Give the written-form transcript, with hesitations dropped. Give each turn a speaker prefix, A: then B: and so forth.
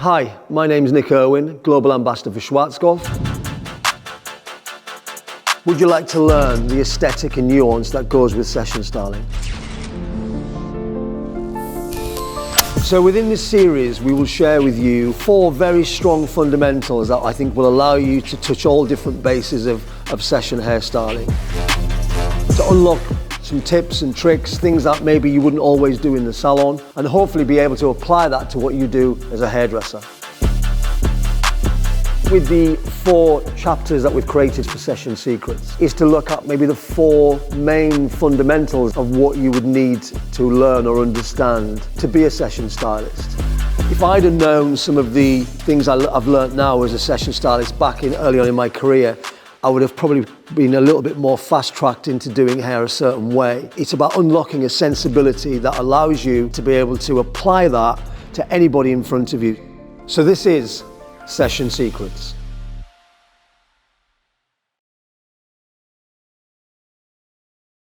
A: Hi, my name's Nick Irwin, Global Ambassador for Schwarzkopf. Would you like to learn the aesthetic and nuance that goes with session styling? So within this series, we will share with you 4 very strong fundamentals that I think will allow you to touch all different bases of session hairstyling. To unlock some tips and tricks, things that maybe you wouldn't always do in the salon, and hopefully be able to apply that to what you do as a hairdresser. With the 4 chapters that we've created for Session Secrets is to look at maybe the 4 main fundamentals of what you would need to learn or understand to be a session stylist. If I'd have known some of the things I've learned now as a session stylist back early on in my career, I would have probably been a little bit more fast-tracked into doing hair a certain way. It's about unlocking a sensibility that allows you to be able to apply that to anybody in front of you. So this is Session Secrets.